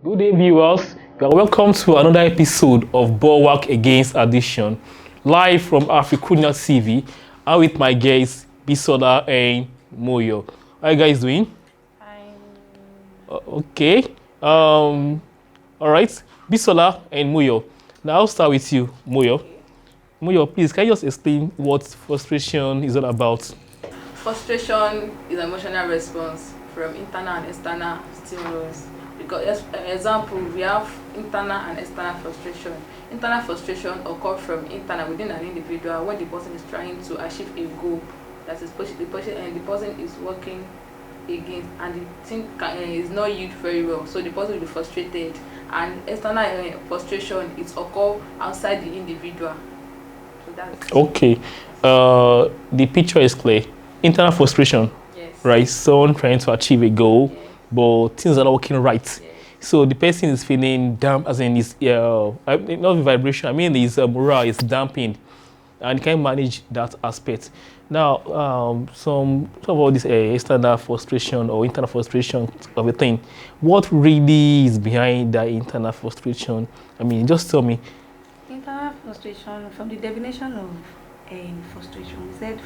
Good day, viewers. You are welcome to another episode of Bulwark Against Addiction, live from AFRICUNIA TV. I'm with my guests, Bisola and Moyo. How are you guys doing? Fine. Okay. All right. Bisola and Moyo. Now I'll start with you, Moyo. Moyo, please, can you just explain what frustration is all about? Frustration is an emotional response from internal and external stimulus. Because, example, we have internal and external frustration. Internal frustration occurs from internal within an individual when the person is trying to achieve a goal that is the person is working against, and the thing is not yield very well. So the person will be frustrated. And external frustration is occur outside the individual. So that's Okay. The picture is clear. Internal frustration, yes. right? Someone trying to achieve a goal, Yes. but things are not working right. Yes. So the person is feeling damp, as in his not the vibration. I mean, his morale is dampened, and he can manage that aspect. Now, some of all this external frustration or internal frustration of a thing. What really is behind that internal frustration? I mean, just tell me. Internal frustration, from the definition of frustration, we said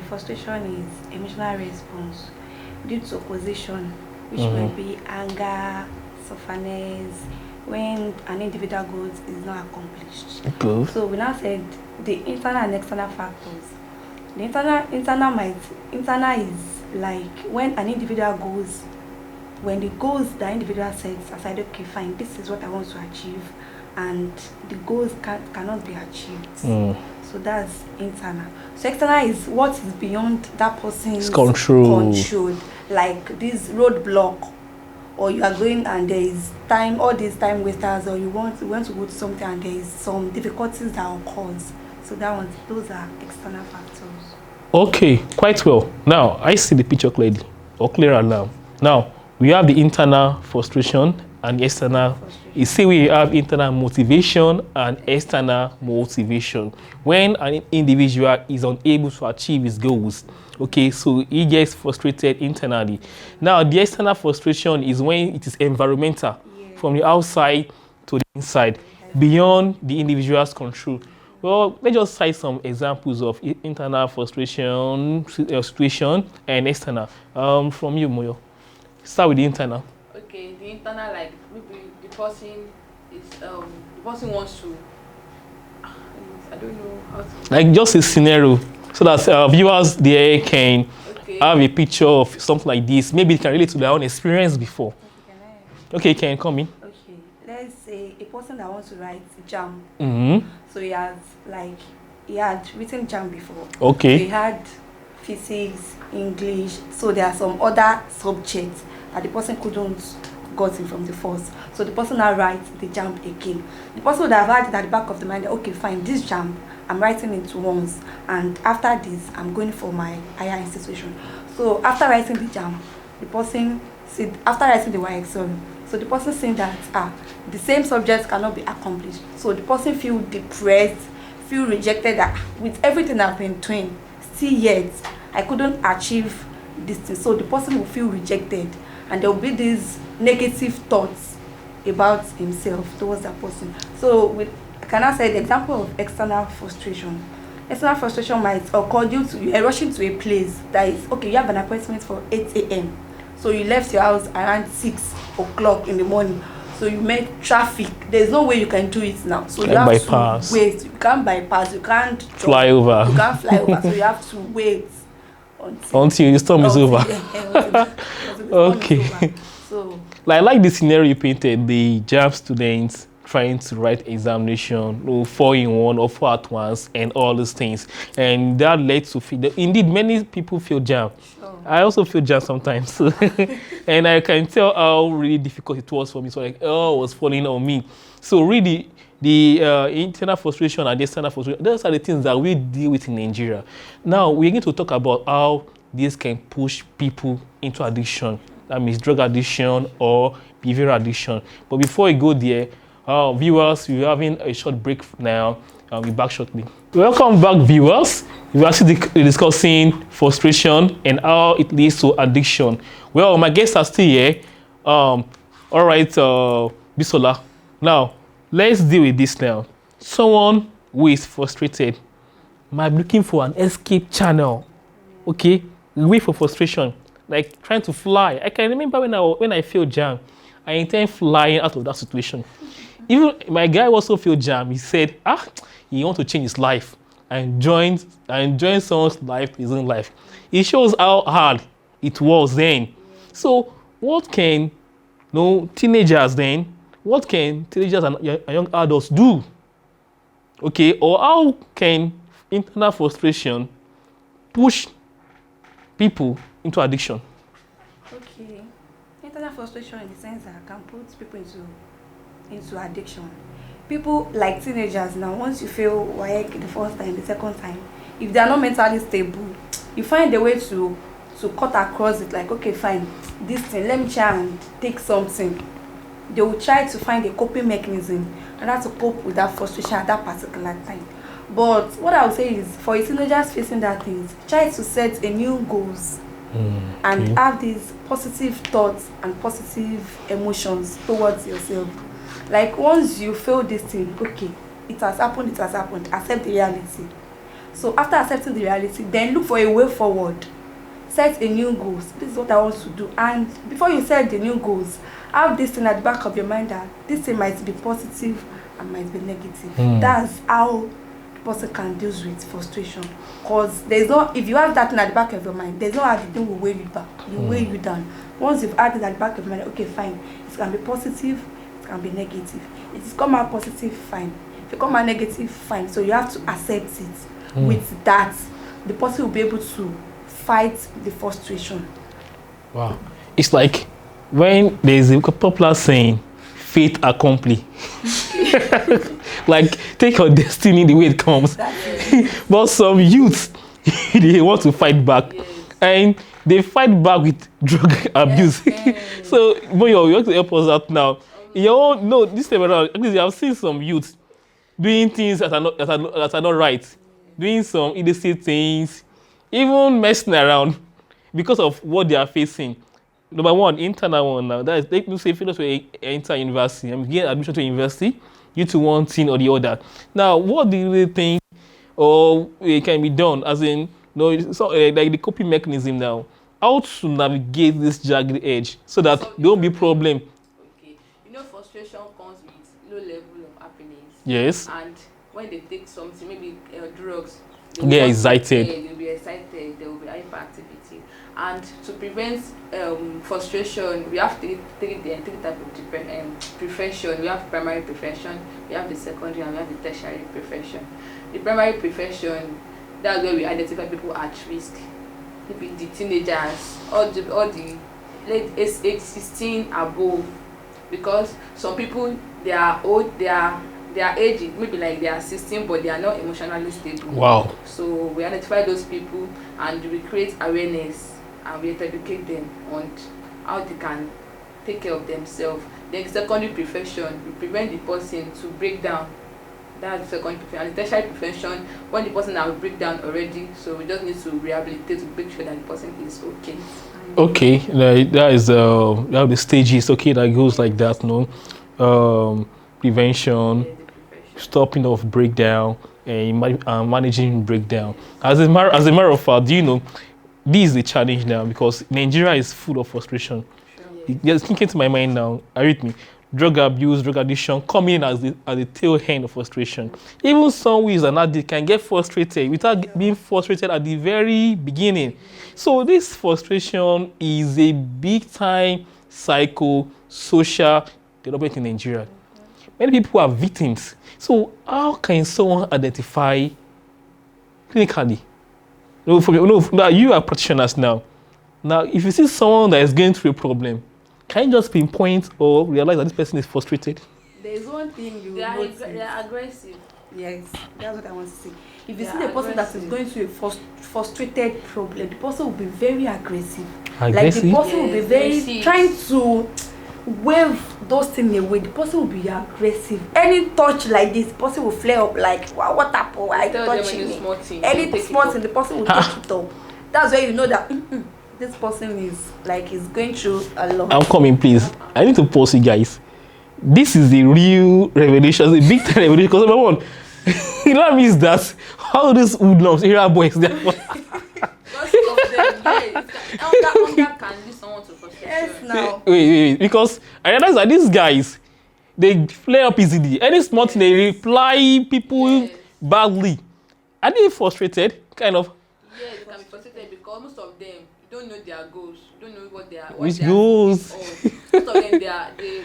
frustration is emotional response due to opposition, which might be anger, sufferness, when an individual goal is not accomplished. Good. So we now said the internal and external factors. The internal is like when an individual goes, when the goals the individual sets aside, okay, fine, this is what I want to achieve, and the goals cannot be achieved. So that's internal. So external is what is beyond that person's control. Like this roadblock, or you are going and there is time, all these time wasters, or you want to go to something and there is some difficulties that occurs. So those are external factors. Okay, quite well. Now I see the picture clearly, or clearer now. Now we have the internal frustration and external. You see, we have internal motivation and external motivation. When an individual is unable to achieve his goals, okay, so he gets frustrated internally. Now, the external frustration is when it is environmental, from the outside to the inside, beyond the individual's control. Well, let's just cite some examples of internal frustration situation and external. From you, Moyo. Start with the internal. Okay, the internal, like maybe the person wants to, I don't know how to, like just a scenario, so that viewers there can have a picture of something like this. Maybe it can relate to their own experience before. Okay, can you come in? Okay, let's say a person that wants to write JAM. So he had written JAM before. Okay. So he had physics, English. So there are some other subjects that the person couldn't got in from the first. So the person now writes the JAM again. The person would have had it at the back of the mind, okay, fine, this JAM, I'm writing it once, and after this, I'm going for my higher institution. So after writing the JAM, the person said, after writing the YX, so the person saying that the same subjects cannot be accomplished. So the person feel depressed, feel rejected, that with everything I've been doing, still yet I couldn't achieve this thing. So the person will feel rejected, and there will be these negative thoughts about himself towards that person. So can I say the example of external frustration? External frustration might occur due to you are rushing to a place that is, okay, you have an appointment for 8 a.m. So you left your house around 6 o'clock in the morning. So you met traffic. There's no way you can do it now. So you have bypass. To wait. You can't bypass. You can't fly over. You can't fly over. So you have to wait until the storm is over. Okay. So like the scenario you painted, the JAM students trying to write examination, 4 in 1 or 4 at once, and all those things, and that led to indeed many people feel JAM. Sure. I also feel JAM sometimes, and I can tell how really difficult it was for me. So like, it was falling on me. So really, the internal frustration and the external frustration, those are the things that we deal with in Nigeria. Now we're going to talk about how this can push people into addiction. That means drug addiction or behavioral addiction. But before we go there, viewers, we're having a short break now. I'll be back shortly. Welcome back, viewers. We're actually discussing frustration and how it leads to addiction. Well, my guests are still here. All right, Bisola. Now, let's deal with this now. Someone who is frustrated might be looking for an escape channel. Okay, away from frustration, like trying to fly. I can remember when I feel jam, I intend flying out of that situation. Even my guy also feel jam. He said, he want to change his life and join someone's life, his own life. It shows how hard it was then. So what can teenagers then? What can teenagers and young adults do? Okay, or how can internal frustration push people into addiction? Okay, internal frustration in the sense that can put people into addiction. People like teenagers now, once you fail WAEC the first time, the second time, if they are not mentally stable, you find a way to cut across it, like, okay, fine, this thing, let me try and take something. They will try to find a coping mechanism and how to cope with that frustration at that particular time. But what I would say is, for teenagers facing that things, try to set a new goals and have these positive thoughts and positive emotions towards yourself. Like, once you feel this thing, okay, it has happened, accept the reality. So after accepting the reality, then look for a way forward. Set a new goals. This is what I want to do. And before you set the new goals, have this thing at the back of your mind that this thing might be positive and might be negative. That's how the person can deal with frustration. Because there's no, if you have that thing at the back of your mind, there's no how the thing will weigh you back. You weigh you down. Once you've had it at the back of your mind, okay, fine, it can be positive, it can be negative. It is come out positive, fine. If it come out negative, fine. So you have to accept it. With that, the person will be able to fight the frustration. Wow. It's like when there's a popular saying, fate accompli. Like, take your destiny the way it comes. But some youths, they want to fight back. Yes. And they fight back with drug abuse. Yes. So, Moyo, you want to help us out now. This time around, at least I've seen some youths doing things that are not right. Doing some illicit things, even messing around because of what they are facing. Number one, internal one now. That is, let me say, if you to enter university, I'm getting admission to university, you to one thing or the other. Now, what do you think or it can be done? As in, like the coping mechanism now. How to navigate this jagged edge so that there won't be problem. Okay, frustration comes with low level of happiness. Yes. And when they take something, maybe drugs, they'll excited. They'll be excited. There will be hyperactivity. And to prevent frustration, we have to take the type of prevention. We have primary prevention, we have the secondary, and we have the tertiary prevention. The primary prevention, that's where we identify people at risk. Maybe the teenagers, all the late age 16 above, because some people, they are old, their age maybe like they are 16, but they are not emotionally stable. Wow. So we identify those people and we create awareness and we educate them on how they can take care of themselves. Then secondary prevention, we prevent the person to break down. That's the secondary prevention. And the tertiary prevention, when the person has break down already, so we just need to rehabilitate to make sure that the person is okay. Okay, that is the stages. Okay, that goes like that. Prevention, stopping of breakdown, and managing breakdown. As a matter of fact, this is the challenge now because Nigeria is full of frustration. Sure. It's thinking to my mind now. Are you with me? Drug abuse, drug addiction coming in as the tail end of frustration. Even someone who is an addict can get frustrated without being frustrated at the very beginning. So this frustration is a big time social development in Nigeria. Many people are victims. So how can someone identify clinically? Now you are practitioners now. Now, if you see someone that is going through a problem, can you just pinpoint or realize that this person is frustrated? There's one thing they are aggressive. Yes, that's what I want to say. If you see the person that is going through a frustrated problem, the person will be very aggressive. Like the person will be very trying to wave those things away. The person will be aggressive. Any touch like this, the person will flare up like, wow, what happened? Why touching me? Any small thing, the person will take it up. That's where you know that this person is going through a lot. I'm coming, please. I need to pause you guys. this is the real revelation, the big time revelation. Because number one, you know what I mean is that all these hoodlums, area boys, they're Because of them, hunger can lead someone to frustration. Yes, now. wait, because I realize that these guys, they flare up easily. Any small thing, they reply people Yes. badly. Are they frustrated? Kind of. Yeah, they can be frustrated because most of them, you don't know their goals. You don't know what they are. What Which they are goals? thinking of. Most of them,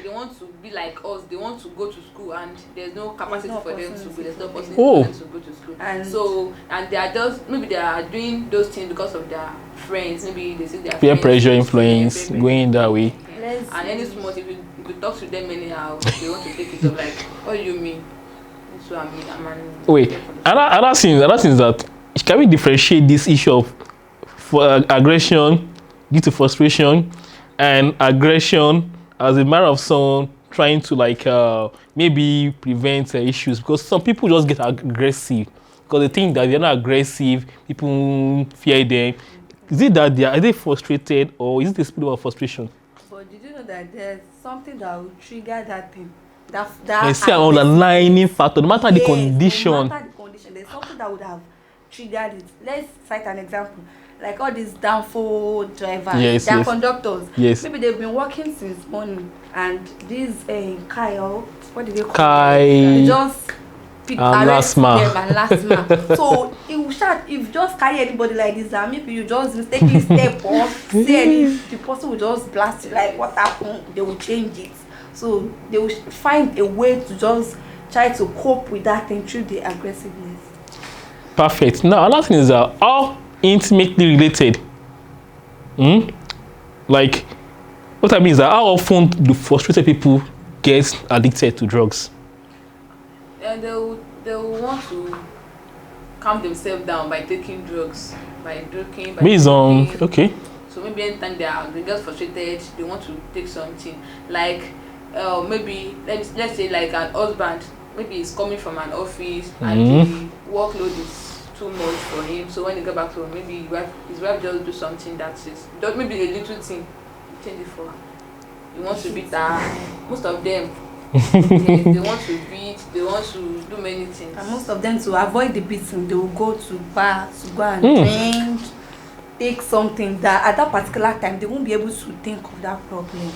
they want to be like us. They want to go to school, and there's no capacity no for them to go. opportunity There's no for them. opportunity Oh. for them to go to school. And So, and they are just maybe they are doing those things because of their friends. Maybe they see their Peer friends pressure, doing influence, peer pressure. going that way. Let's And any small, if you talk to them anyhow, they want to take it up. Like, what do you mean? So I mean, Wait, another thing is that can we differentiate this issue of aggression due to frustration and aggression as a matter of someone trying to like maybe prevent issues? Because some people just get aggressive because they think that they're not aggressive, people fear them. Is it that are they frustrated, or is it a spirit of frustration? But did you know that there's something that will trigger that thing? That They see an underlying factor, no matter the Yes, condition. No matter the condition, there's something that would have triggered it. Let's cite an example. Like all these downfall drivers, Yes, their yes. conductors. Yes. Maybe they've been working since morning, and this Kyle, what did they call Kai it? They just pick and arrest Lasma. them and last man. So it will start if you just carry anybody like this, and maybe you just mistakenly step off, see any, the person will just blast you like what happened. They will change it. So they will find a way to just try to cope with that thing through the aggressiveness. Perfect. Now, another thing is that how intimately related. Like, what I mean is that how often do frustrated people get addicted to drugs? And they'll want to calm themselves down by taking drugs, by drinking, by Based on, drinking. okay. So maybe anytime they get frustrated, they want to take something. Like maybe let's say like an husband, maybe he's coming from an office and the workload is too much for him. So when he get back home, maybe his wife just do something that is maybe a little thing, change it for her. He wants to beat her. Most of them, they want to beat. They want to do many things. And most of them, to avoid the beating, they will go to bar to go and drink, take something that at that particular time they won't be able to think of that problem.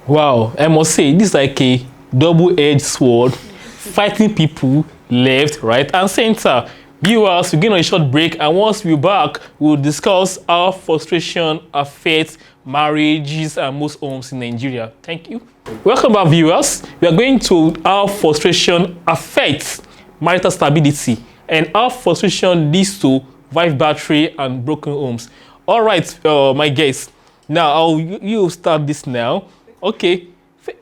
Wow, I must say, this is like a double-edged sword, fighting people left, right, and center. Viewers, we're going on a short break, and once we're back, we'll discuss how frustration affects marriages and most homes in Nigeria. Thank you. Welcome back, viewers. We are going to how frustration affects marital stability and how frustration leads to wife battery and broken homes. All right, my guests. Now, you start this now. Okay,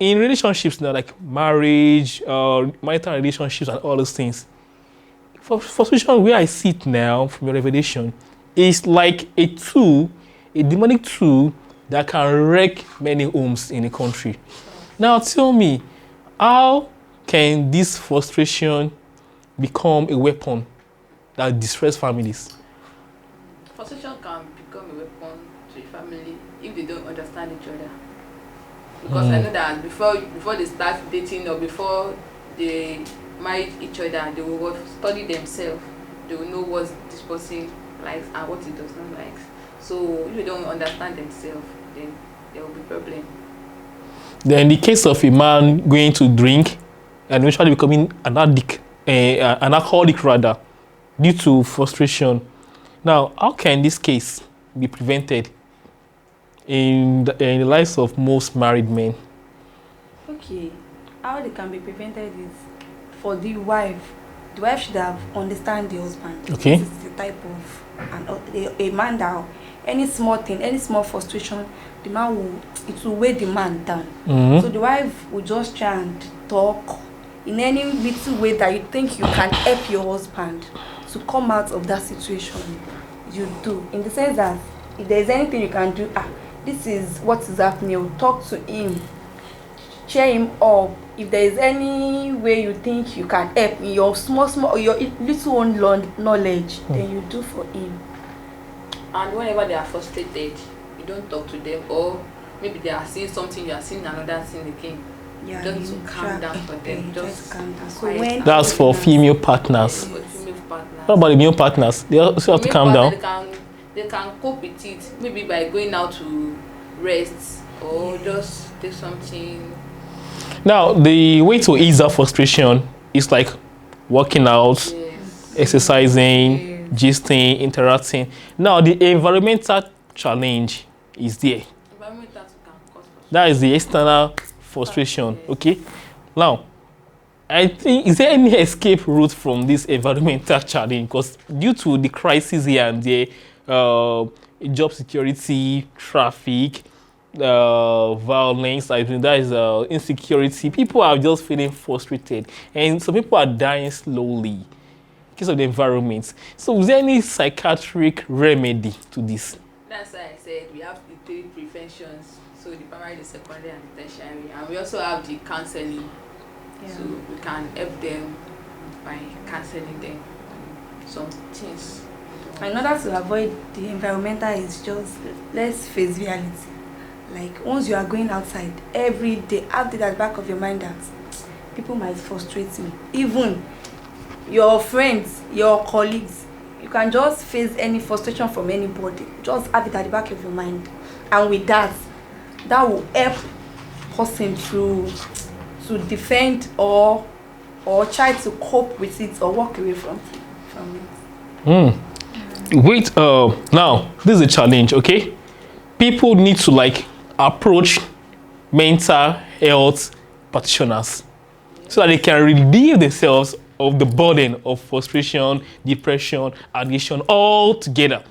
in relationships now, like marriage, marital relationships, and all those things. Frustration, where I see it now from your revelation, is like a tool, a demonic tool that can wreck many homes in the country. Now, tell me, how can this frustration become a weapon that destroys families? Frustration can become a weapon to a family if they don't understand each other. Because I know that before they start dating or before they marry each other, they will study themselves. They will know what this person likes and what he does not like. So if they don't understand themselves, then there will be problem. Then in the case of a man going to drink and eventually becoming an addict, an alcoholic rather, due to frustration. Now, how can this case be prevented in the lives of most married men? Okay, how they can be prevented is for the wife. The wife should have understand the husband. Okay. This is the type of a man that any small thing, any small frustration, the man will weigh the man down. So the wife will just try and talk in any little way that you think you can help your husband to come out of that situation. You do, in the sense that if there is anything you can do, this is what is happening, you talk to him, cheer him up. If there is any way you think you can help in your small your little own knowledge, then you do for him. And whenever they are frustrated, you don't talk to them, or maybe they are seeing something, you are seeing another thing again. Yeah, just to you calm try- down for yeah, them. you try Just to calm down. So quiet when down. That's for female partners. For female partners. What about the male partners? They also have to Female calm down. partner, they can cope with it, maybe by going out to rest or just take something. Now, the way to ease that frustration is like working out, Yes. exercising, gisting, interacting. Now, the environmental challenge is there. Environment that can cause frustration. That is the external frustration. Okay. Now, I think, is there any escape route from this environmental challenge? Because due to the crisis here and there, job security, traffic, violence, I think that is insecurity. People are just feeling frustrated, and some people are dying slowly because of the environment. So, is there any psychiatric remedy to this? That's why I said we have the three preventions. So the primary, the secondary, and the tertiary, and we also have the counseling. Yeah. So we can help them by counseling them on some things. In order to avoid the environmental is just let's face reality. Like once you are going outside every day, have it at the back of your mind that people might frustrate me. Even your friends, your colleagues, you can just face any frustration from anybody. Just have it at the back of your mind, and with that, that will help person to defend or try to cope with it or walk away from it. Wait, now this is a challenge, okay? People need to like approach mental health practitioners so that they can relieve themselves of the burden of frustration, depression, addiction all together.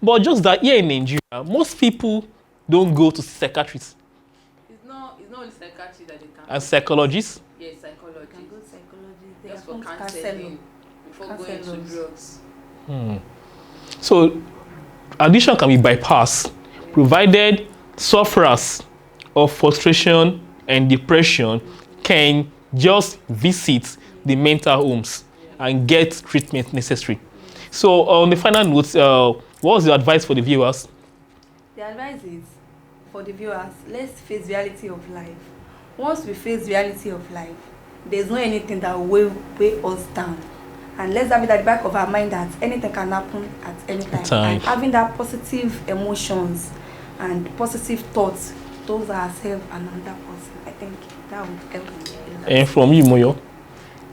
But just that here in Nigeria, most people don't go to psychiatrists It's not only psychiatry that they can. and psychologists. Yes, psychology. You can go to psychology, they Just are for going to counseling before going to Counselors. drugs. So addiction can be bypassed provided sufferers of frustration and depression can just visit the mental homes and get treatment necessary. So on the final note, what was your advice for the viewers? The advice is for the viewers, let's face reality of life. Once we face reality of life, there's no anything that will weigh us down. And let's have it at the back of our mind that anything can happen at any time. And having that positive emotions and positive thoughts towards ourselves and another person, I think that would help me. And from you, Moyo.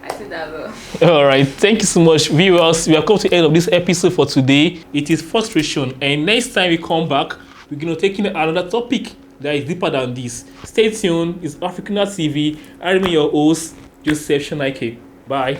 I see that though. All right, thank you so much, viewers. We have come to the end of this episode for today. It is frustration, and next time we come back, we're going to take in another topic that is deeper than this. Stay tuned. It's AFRICUNIA TV. I remain your host, Joseph Shonaike. Bye.